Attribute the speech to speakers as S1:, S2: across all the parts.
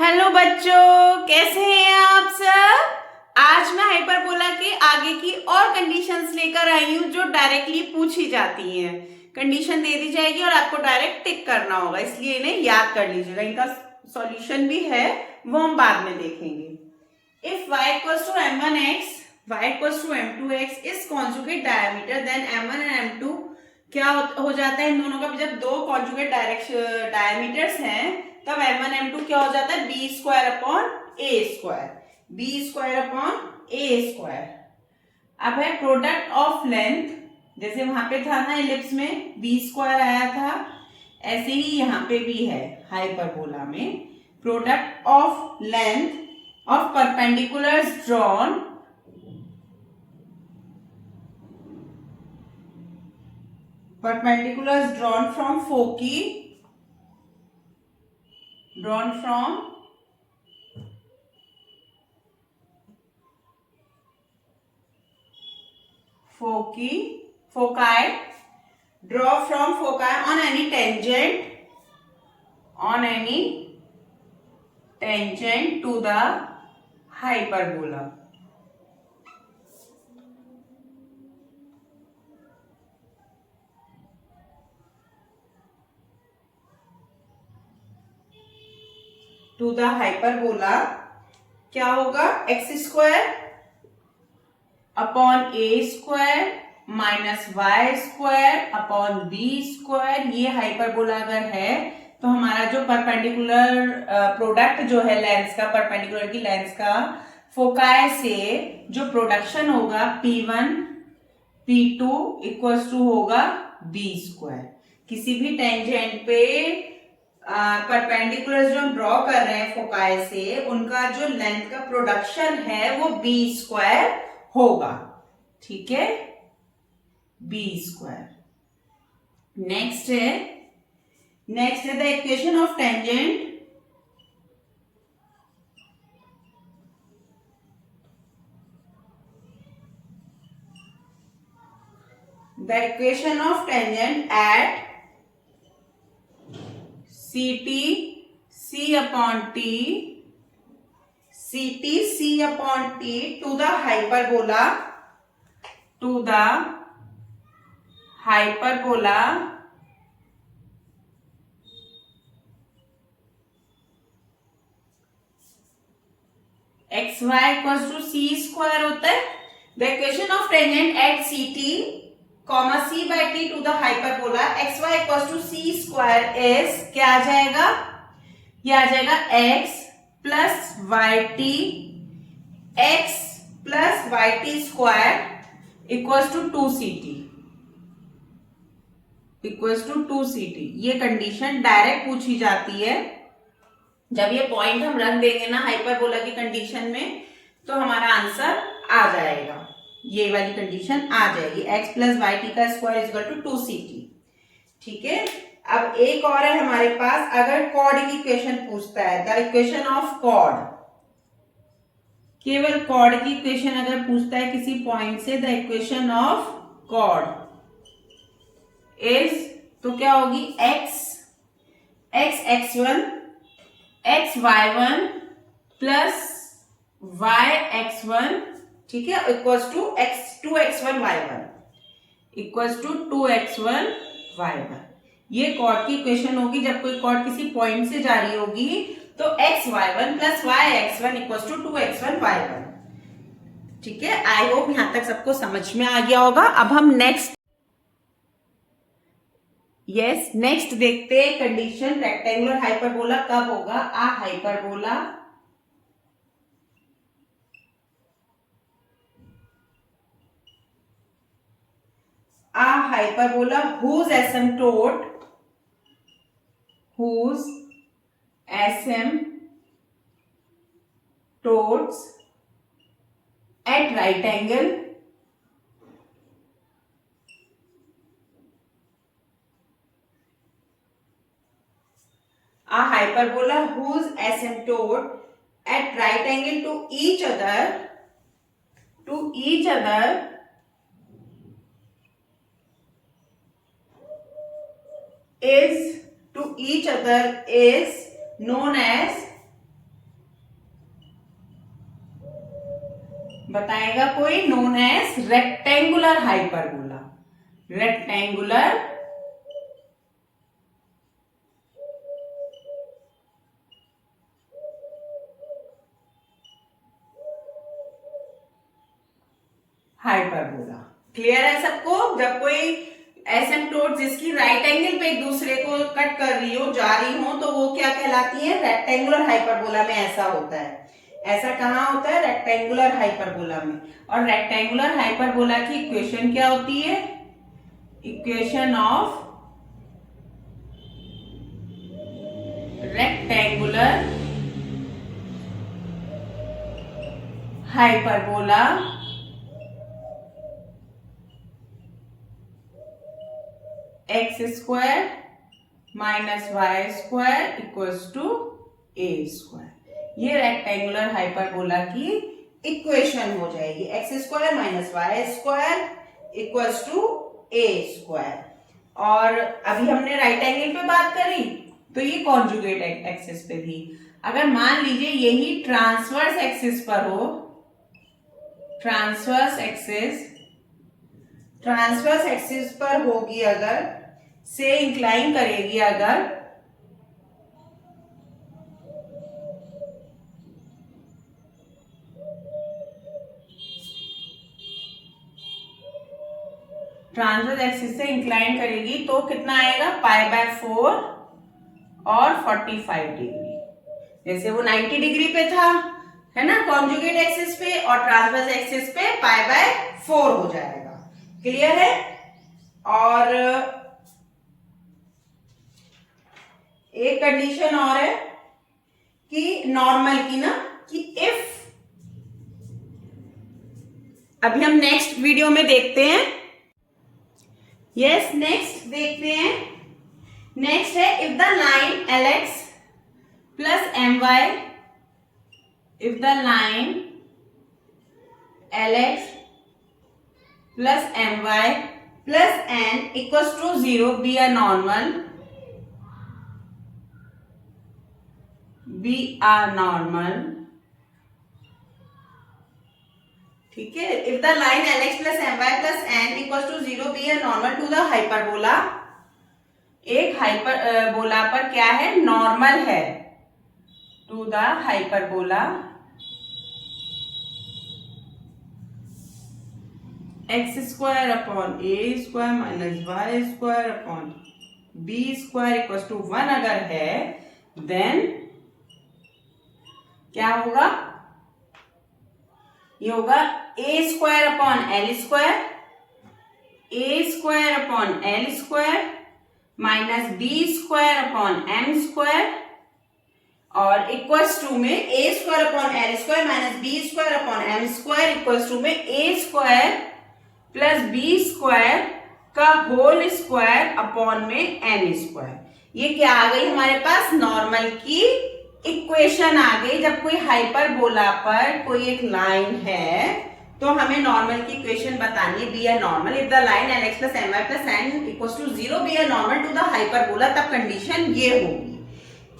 S1: Hello बच्चों, कैसे हैं आप सब। आज मैं हाइपरबोला के आगे की और कंडीशंस लेकर आई हूँ जो डायरेक्टली पूछी जाती हैं। कंडीशन दे दी जाएगी और आपको डायरेक्ट टिक करना होगा, इसलिए इन्हें याद कर लीजिएगा। इनका सॉल्यूशन भी है, वो हम बाद में देखेंगे। If y equals to m1x, y equals to m2x is conjugate diameter, then m1 and m2 क्या हो जाता है इन दोनों का। जब दो कॉन्जुगेट डायमीटर्स हैं तब m1 m2 क्या हो जाता है, बी स्क्वायर अपॉन ए स्क्वायर, बी स्क्वायर अपॉन ए स्क्वायर। अब है प्रोडक्ट ऑफ लेंथ, जैसे वहां पे था ना इलिप्स में बी स्क्वायर आया था, ऐसे ही यहाँ पे भी है हाइपरबोला में। Product of length of perpendiculars drawn from foci, drawn from foci, draw from foci on any tangent to the hyperbola. To the hyperbola क्या होगा, एक्स स्क्वायर अपॉन ए square minus Y square upon B square. ये hyperbola अगर है तो हमारा जो perpendicular product जो है लेंस का, परपेंडिकुलर की लेंस का फोकाई से जो प्रोडक्शन होगा P1 P2 इक्वल्स टू होगा बी स्क्वायर। किसी भी टेंजेंट पे परपेंडिकुलर जो हम ड्रॉ कर रहे हैं फोकाई से, उनका जो लेंथ का प्रोडक्शन है वो बी स्क्वायर होगा। ठीक है, बी स्क्वायर। नेक्स्ट है the equation of tangent. The equation of tangent at CT C upon T to the hyperbola xy equals to c square होता है। The equation of tangent at CT comma c by t to the hyperbola xy equals to c square is क्या आ जाएगा, ये आ जाएगा x plus y t square equals to 2ct। ये condition direct पूछी जाती है। जब ये पॉइंट हम रख देंगे ना हाइपरबोला की कंडीशन में तो हमारा आंसर आ जाएगा, ये वाली कंडीशन आ जाएगी। x प्लस वाई टी का स्क्वायर इक्वल टू 2ct। ठीक है, अब एक और है हमारे पास, अगर कॉर्ड की इक्वेशन पूछता है, द इक्वेशन ऑफ कॉर्ड, केवल कॉर्ड की इक्वेशन अगर पूछता है किसी पॉइंट से, the equation of chord is, तो क्या होगी, x(x1) xy1 प्लस yx1, ठीक है, equals to 2x1 y1 equals to 2x1 y1। ये कॉर्ड की इक्वेशन होगी जब कोई कॉर्ड किसी पॉइंट से जा रही होगी, तो xy1 plus yx1 equals to 2x1 y1। ठीक है, आई होप यहां तक सबको समझ में आ गया होगा। अब हम नेक्स्ट देखते हैं कंडीशन रेक्टेंगुलर हाइपरबोला कब होगा। A hyperbola whose asymptotes at right angle at right angle to each other is known as बताएगा कोई, known as rectangular hyperbola. Rectangular hyperbola. Clear है सबको? जब कोई एसिम्प्टोट जिसकी राइट एंगल पे एक दूसरे को कट कर रही हो, जा रही हो, तो वो क्या कहलाती है? रेक्टेंगुलर हाइपरबोला में ऐसा होता है। ऐसा कहाँ होता है? रेक्टेंगुलर हाइपरबोला में। और रेक्टेंगुलर हाइपरबोला की इक्वेशन क्या होती है? Equation of rectangular hyperbola x square minus Y square equals to a square. ये रेक्टेंगुलर हाइपरबोला की इक्वेशन हो जाएगी। X square minus Y square equals to a square. और अभी हमने राइट एंगल पे बात करी, तो ये कॉन्जुगेट एक्सिस पे थी। अगर मान लीजिए यही ट्रांसवर्स एक्सिस पर हो, ट्रांसवर्स एक्सिस पर होगी, अगर से इंक्लाइन करेगी, अगर ट्रांसवर्स एक्सिस से इंक्लाइन करेगी तो कितना आएगा? π/4 और 45 डिग्री। जैसे वो 90 डिग्री पे था, है ना, कॉन्जुगेट एक्सिस पे, और ट्रांसवर्स एक्सिस पे π/4 हो जाएगा। क्लियर है? और एक कंडीशन और है कि नॉर्मल की ना, कि इफ, अभी हम नेक्स्ट वीडियो में देखते हैं। यस, नेक्स्ट देखते हैं। नेक्स्ट है if the line LX plus MY, if the line LX plus MY plus N equals to 0 be a normal, ठीक है। If the line LX plus MY plus N equals to 0 be a normal to the hyperbola. एक hyperbola पर क्या है? Normal है to the hyperbola x square upon A square minus Y square upon B square equals to 1 अगर है, then क्या होगा? ये होगा A square upon L square, A square upon L square minus B square upon M square, और equals to में A square upon L square minus B square upon M square equals to में A square plus B square का whole square upon में N square. ये क्या आ गई हमारे पास? Normal की इक्वेशन आ गई। जब कोई हाइपरबोला पर कोई एक लाइन है तो हमें नॉर्मल की इक्वेशन बतानी है, be a normal if the line LX plus MY plus N equals to 0 be a normal to the hyperbola, तब कंडीशन ये होगी।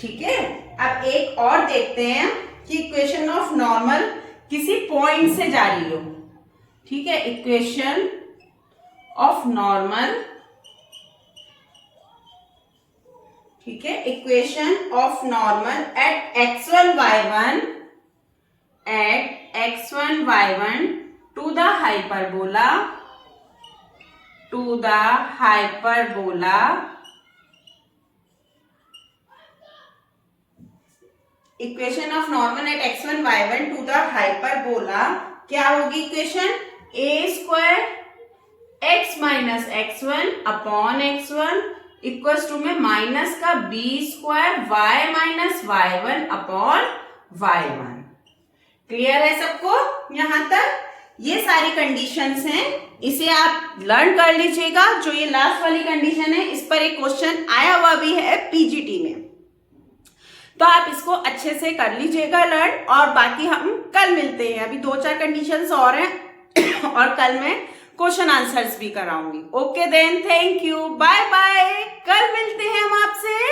S1: ठीक है, अब एक और देखते हैं कि इक्वेशन ऑफ नॉर्मल किसी पॉइंट से जा रही हो। ठीक है, इक्वेशन ऑफ नॉर्मल, ठीक है, equation of normal at x1 y1 to the hyperbola equation of normal at x1 y1 to the hyperbola क्या होगी equation? a square x minus x1 upon x1 equals to में minus का b square y minus y1 upon y1। Clear है सबको यहां तक? ये सारी कंडीशंस हैं, इसे आप लर्न कर लीजिएगा। जो ये लास्ट वाली कंडीशन है, इस पर एक क्वेश्चन आया हुआ भी है पीजीटी में, तो आप इसको अच्छे से कर लीजिएगा लर्न। और बाकी हम कल मिलते हैं, अभी 2-4 कंडीशंस और हैं और कल मैं क्वेश्चन आंसर्स भी कराऊंगी। Okay then, thank you, bye bye, कल मिलते हैं हम आपसे।